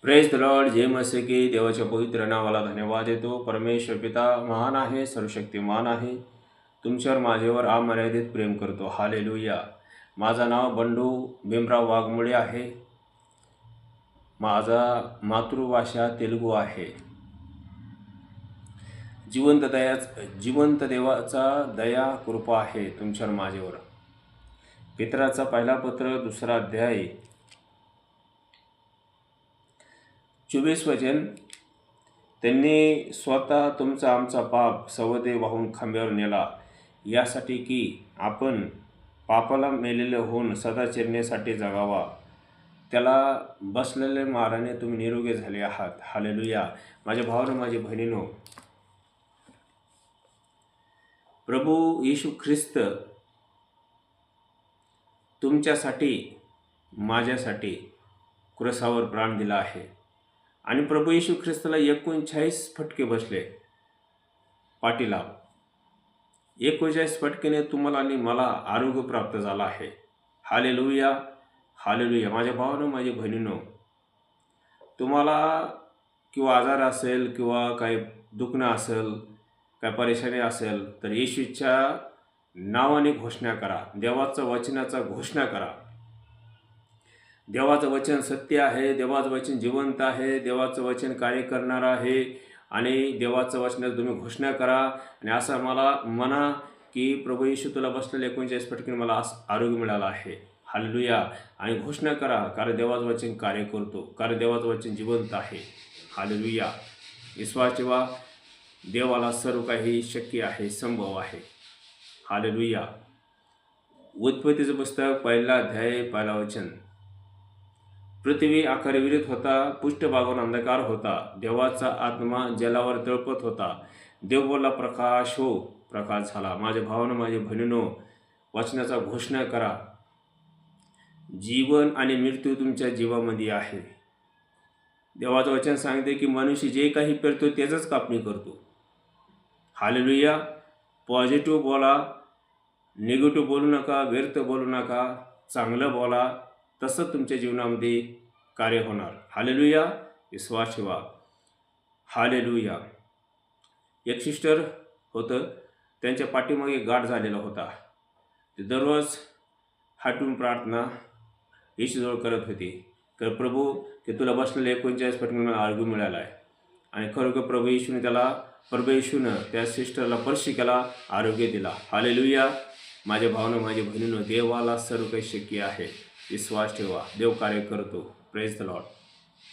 Praise the Lord. जय मसे की. देवाच्या पवित्र नावाला धन्यवाद देतो. परमेश्वर पिता महान आहे, सर्वशक्तिमान आहे. तुमच्यावर माझ्यावर अमर्यादित प्रेम करतो. हालेलुया. माझं नाव बंडू भीमराव वाघमोडे आहे. माझा मातृभाषा तेलुगू आहे. जिवंत देवाचा दया कृपा आहे तुमच्यावर माझ्यावर. पितराचा पहिला पत्र 2 अध्याय 24 वचन. त्यांनी स्वतः तुमचा आमचा पाप सवदे वाहून खांब्यावर नेला, यासाठी की आपण पापाला मेलेले होऊन सदा चिरण्यासाठी जगावा. त्याला बसलेले माराने तुम्ही निरोगी झाले आहात. हालेलुया. माझ्या भावानं, माझ्या बहिणीनो, प्रभू येशू ख्रिस्त तुमच्यासाठी माझ्यासाठी क्रुसावर प्राण दिला आहे. आणि प्रभू येशू ख्रिस्ताला 39 फटके बसले पाठीला. 39 फटकेने तुम्हाला आणि मला आरोग्य प्राप्त झाला आहे. हालेलुया. हालेलुया. माझ्या भावानं, माझ्या बहिणीनो, तुम्हाला किंवा आजार असेल किंवा काही दुखणं असेल, काय परेशानी असेल, तर येशूच्या नावाने घोषणा करा. देवाचं वचनाचा घोषणा करा. देवाचं वचन सत्य आहे. देवाचं वचन जिवंत आहे. देवाचं वचन कार्य करणार आहे. आणि देवाचं वचनात तुम्ही घोषणा करा. आणि असं मला म्हणा की प्रभू येशू तुला बसलेले 39 फटकेने मला आरोग्य मिळालं आहे. हालेलुया. आणि घोषणा करा, कारण देवाचं वचन कार्य करतो, कारण देवाचं वचन जिवंत आहे. हालेलुया. विश्वास ठेवा. देवाला सर्व काही शक्य आहे, संभव आहे. हालेलुया. उत्पत्तीचं पुस्तक 1 अध्याय 1 वचन. पृथ्वी आकाराविरहित होता, पृष्ठभागावर अंधकार होता. देवाचा आत्मा जलावर तळपत होता. देव बोलला, प्रकाश हो, प्रकाश झाला. माझ्या भावानं, माझ्या बहिणीनो, वचनाचा घोषणा करा. जीवन आणि मृत्यू तुमच्या जीवामध्ये आहे. देवाचं वचन सांगते की मनुष्य जे काही पेरतो त्याचंच कापणी करतो. हालेलुया. पॉझिटिव्ह बोला, निगेटिव्ह बोलू नका, व्यर्थ बोलू नका, चांगलं बोला. तसं तुमच्या जीवनामध्ये कार्य होणार. हालेलुया. विश्वास ठेवा. हालेलुया. एक सिस्टर होतं, त्यांच्या पाठीमागे गाठ झालेला होता. ते दररोज हाटून प्रार्थना येशूजवळ करत होती, तर प्रभू की तुला बसलेले 39 फटके मला आरोग्य मिळाला आहे. आणि खरोखर प्रभू येशूनं त्या सिस्टरला स्पर्श केला, आरोग्य दिला. हालेलुया. माझ्या भावना, माझ्या बहिणीनं, देवाला सर्व काही शक्य आहे. विश्वास ठेवा. देव कार्य करतो. Praise the Lord.